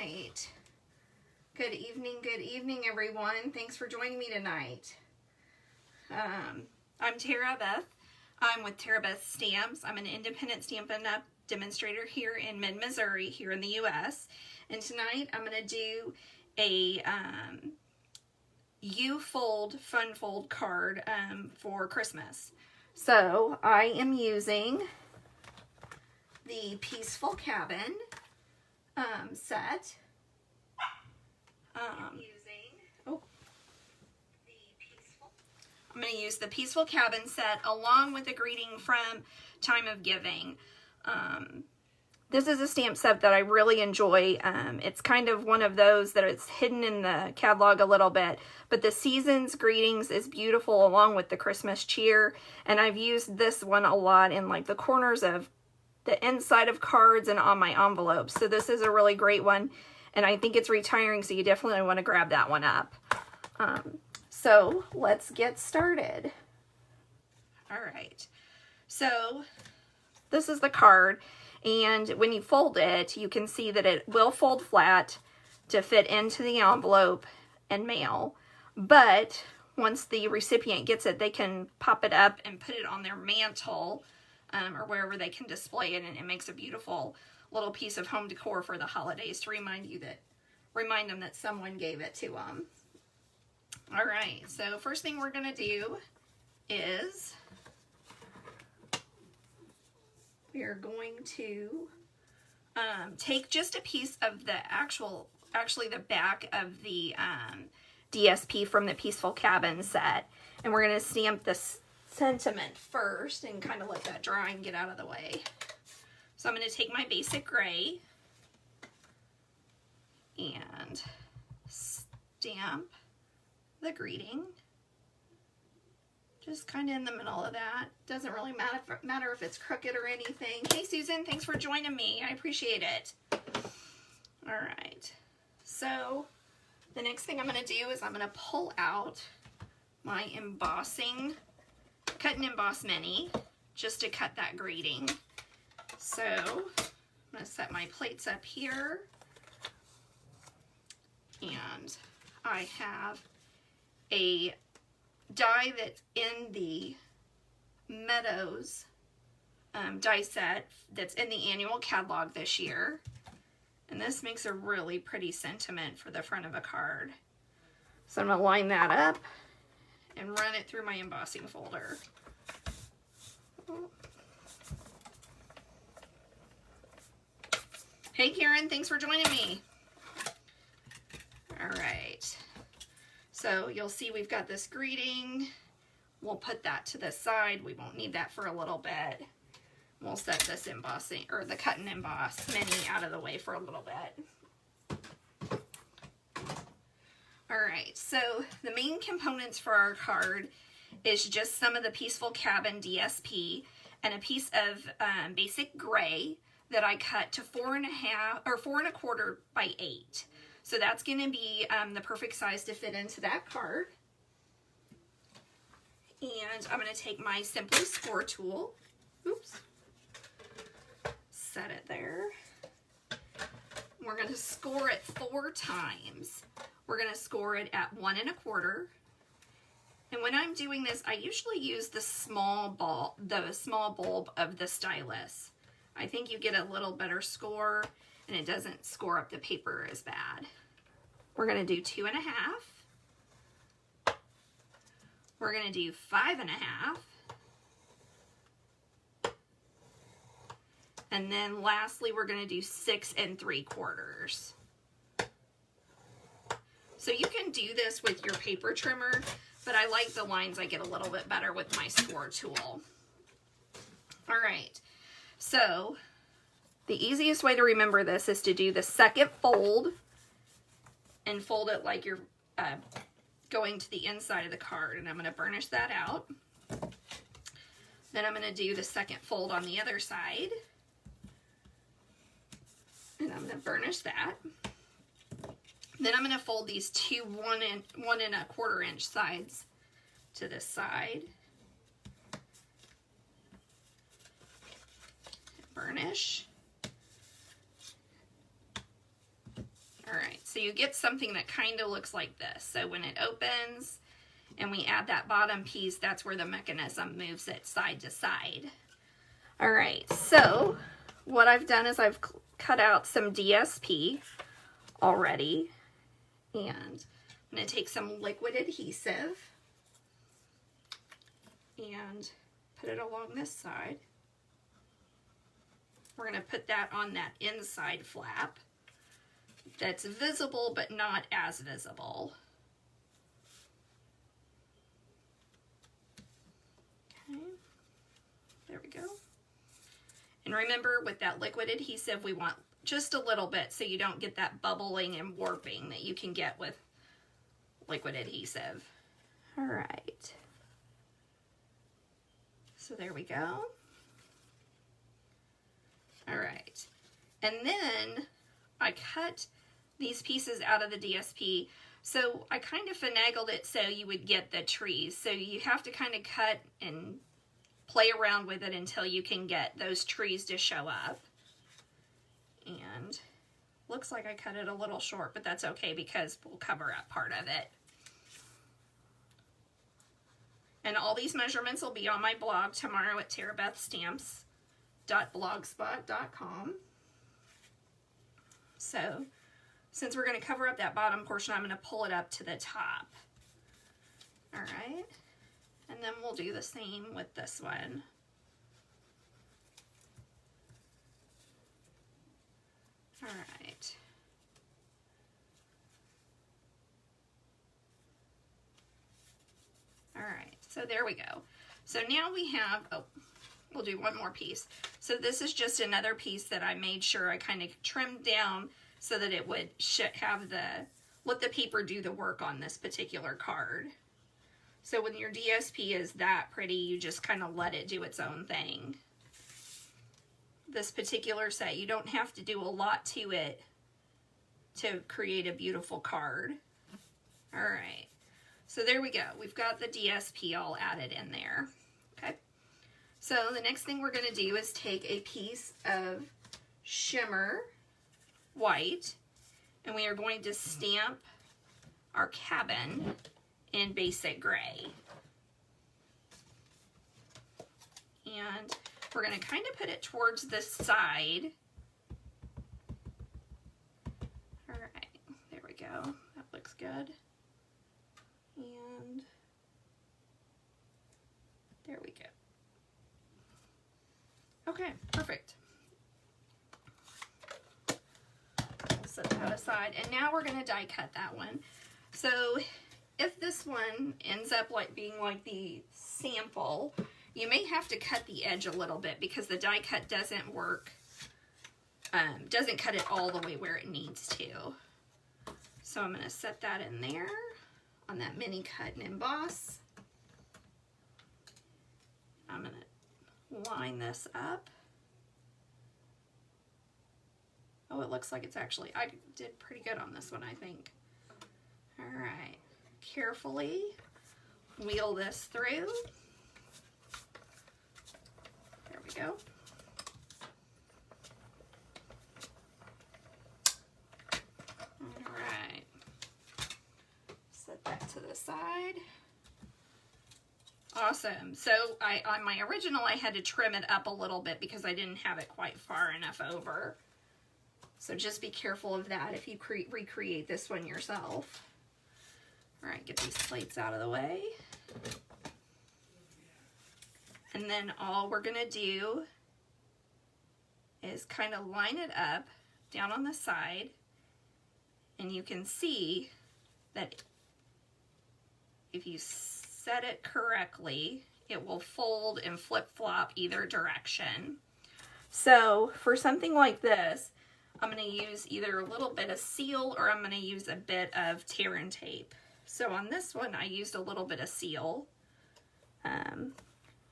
right. Good evening, everyone. Thanks for joining me tonight. I'm Tara Beth. I'm with Tara Beth Stamps. I'm an independent Stampin' Up! Demonstrator here in mid-Missouri, here in the U.S. And tonight I'm going to do a U-fold, fun fold card for Christmas. So I am using the Peaceful Cabin set. I'm going to use the Peaceful Cabin set along with the greeting from Time of Giving. This is a stamp set that I really enjoy. It's kind of one of those that it's hidden in the catalog a little bit, but the Season's Greetings is beautiful along with the Christmas Cheer, and I've used this one a lot in like the corners of the inside of cards and on my envelopes. So this is a really great one, and I think it's retiring, so you definitely want to grab that one up. So let's get started. All right, so this is the card, and when you fold it, you can see that it will fold flat to fit into the envelope and mail, but once the recipient gets it, they can pop it up and put it on their mantle or wherever they can display it, and it makes a beautiful little piece of home decor for the holidays to remind them that someone gave it to them. All right, so first thing we're going to do is we are going to take just a piece of the actually the back of the DSP from the Peaceful Cabin set, and we're going to stamp this sentiment first and kind of let that dry and get out of the way. So I'm going to take my basic gray and stamp the greeting just kind of in the middle of that. Doesn't really matter if it's crooked or anything. Hey Susan, thanks for joining me. I appreciate it. All right, so the next thing I'm going to do is I'm going to pull out my embossing Cut and Emboss Mini just to cut that greeting. So I'm going to set my plates up here, and I have a die that's in the Meadows die set that's in the annual catalog this year, and this makes a really pretty sentiment for the front of a card. So I'm going to line that up and run it through my embossing folder. Hey Karen, thanks for joining me. All right, so you'll see we've got this greeting. We'll put that to the side. We won't need that for a little bit. We'll set this embossing, or the Cut and Emboss Mini, out of the way for a little bit. All right, so the main components for our card is just some of the Peaceful Cabin DSP and a piece of basic gray that I cut to 4 1/4 by 8. So that's going to be the perfect size to fit into that card. And I'm going to take my Simply Score tool. Oops. Set it there. We're going to score it 4 times. We're going to score it at 1 1/4. And when I'm doing this, I usually use the small bulb of the stylus. I think you get a little better score, and it doesn't score up the paper as bad. We're going to do 2 1/2. We're going to do 5 1/2. And then lastly, we're going to do 6 3/4. So you can do this with your paper trimmer, but I like the lines I get a little bit better with my score tool. All right, so the easiest way to remember this is to do the second fold and fold it like you're going to the inside of the card, and I'm going to burnish that out. Then I'm going to do the second fold on the other side, and I'm going to burnish that. Then I'm going to fold these two 1 1/4 inch sides to this side. Burnish. So you get something that kind of looks like this. So when it opens and we add that bottom piece, that's where the mechanism moves it side to side. All right, so what I've done is I've cut out some DSP already, and I'm going to take some liquid adhesive and put it along this side. We're going to put that on that inside flap that's visible but not as visible. Okay, there we go. And remember, with that liquid adhesive, we want just a little bit so you don't get that bubbling and warping that you can get with liquid adhesive. All right. So there we go. All right. And then I cut these pieces out of the DSP. So I kind of finagled it so you would get the trees. So you have to kind of cut and play around with it until you can get those trees to show up. And looks like I cut it a little short, but that's okay because we'll cover up part of it. And all these measurements will be on my blog tomorrow at tarabethstamps.blogspot.com. So since we're going to cover up that bottom portion, I'm going to pull it up to the top. All right. And then we'll do the same with this one. All right. All right, so there we go. So now we have, oh, we'll do one more piece. So this is just another piece that I made sure I kind of trimmed down so that it would have let the paper do the work on this particular card. So when your DSP is that pretty, you just kind of let it do its own thing. This particular set, you don't have to do a lot to it to create a beautiful card. All right, so there we go. We've got the DSP all added in there. Okay, so the next thing we're going to do is take a piece of shimmer white, and we are going to stamp our cabin in basic gray. And we're going to kind of put it towards this side. All right, there we go. That looks good. And there we go. Okay, perfect. Set that aside. And now we're going to die cut that one. So if this one ends up being like the sample, you may have to cut the edge a little bit because the die cut doesn't work, doesn't cut it all the way where it needs to. So I'm going to set that in there on that mini cut and emboss. I'm going to line this up. Oh, it looks like it's actually, I did pretty good on this one, I think. All right, carefully wheel this through. There we go. All right, set that to the side. Awesome. So on my original, I had to trim it up a little bit because I didn't have it quite far enough over. So just be careful of that if you recreate this one yourself. All right, get these plates out of the way. And then all we're gonna do is kind of line it up down on the side, and you can see that if you set it correctly, it will fold and flip-flop either direction. So for something like this, I'm going to use either a little bit of seal or I'm going to use a bit of tear and tape. So on this one, I used a little bit of seal.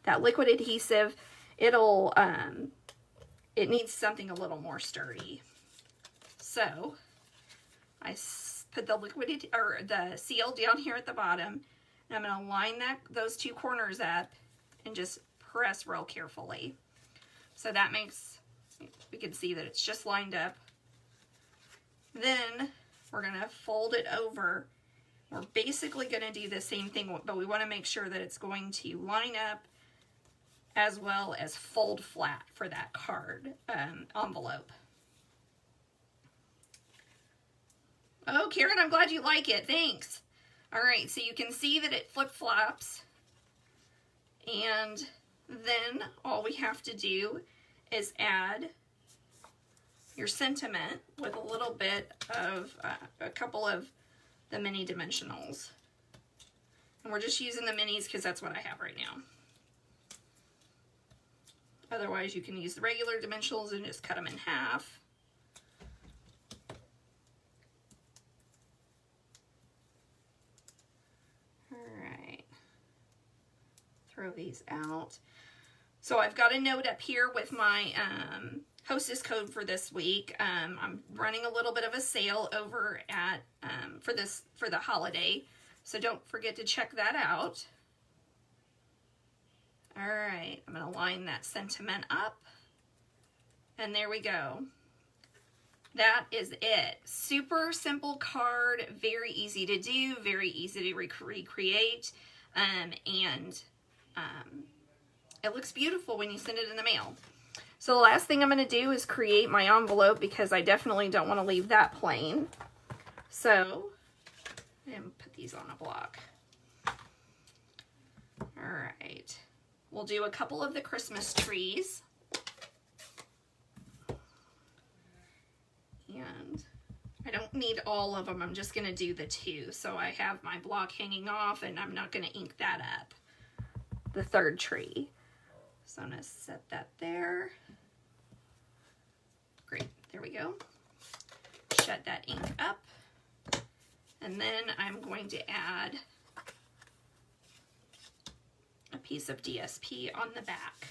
That liquid adhesive, it needs something a little more sturdy. So I put the seal down here at the bottom, and I'm going to line those two corners up and just press real carefully. So that makes, we can see that it's just lined up. Then we're going to fold it over. We're basically going to do the same thing, but we want to make sure that it's going to line up as well as fold flat for that card envelope. Oh, Karen, I'm glad you like it. Thanks. All right, so you can see that it flip-flops. And then all we have to do is add your sentiment with a little bit of a couple of the mini dimensionals. And we're just using the minis because that's what I have right now. Otherwise, you can use the regular dimensionals and just cut them in half. All right. Throw these out. So I've got a note up here with my hostess code for this week. I'm running a little bit of a sale over at for the holiday, so don't forget to check that out. All right, I'm going to line that sentiment up, and there we go. That is it. Super simple card, very easy to do, very easy to recreate, and it looks beautiful when you send it in the mail. So the last thing I'm going to do is create my envelope because I definitely don't want to leave that plain. So, and put these on a block. All right. We'll do a couple of the Christmas trees. And I don't need all of them. I'm just going to do the 2. So I have my block hanging off and I'm not going to ink that up. The 3rd tree. So I'm going to set that there. Great, there we go. Shut that ink up. And then I'm going to add a piece of DSP on the back.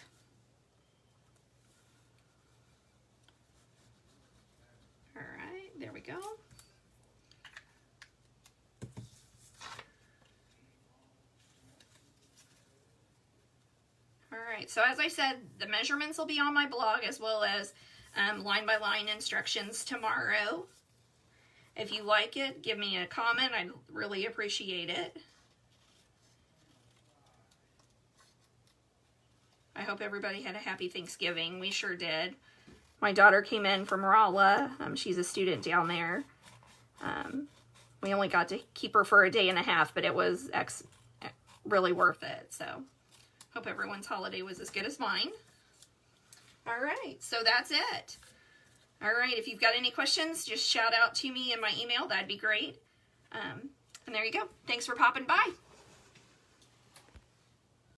All right, there we go. All right, so as I said, the measurements will be on my blog as well as line-by-line instructions tomorrow. If you like it, give me a comment. I'd really appreciate it. I hope everybody had a happy Thanksgiving. We sure did. My daughter came in from Rolla. She's a student down there. We only got to keep her for a day and a half, but it was really worth it. So, hope everyone's holiday was as good as mine. All right, so that's it. All right, if you've got any questions, just shout out to me in my email. That'd be great. And there you go. Thanks for popping by.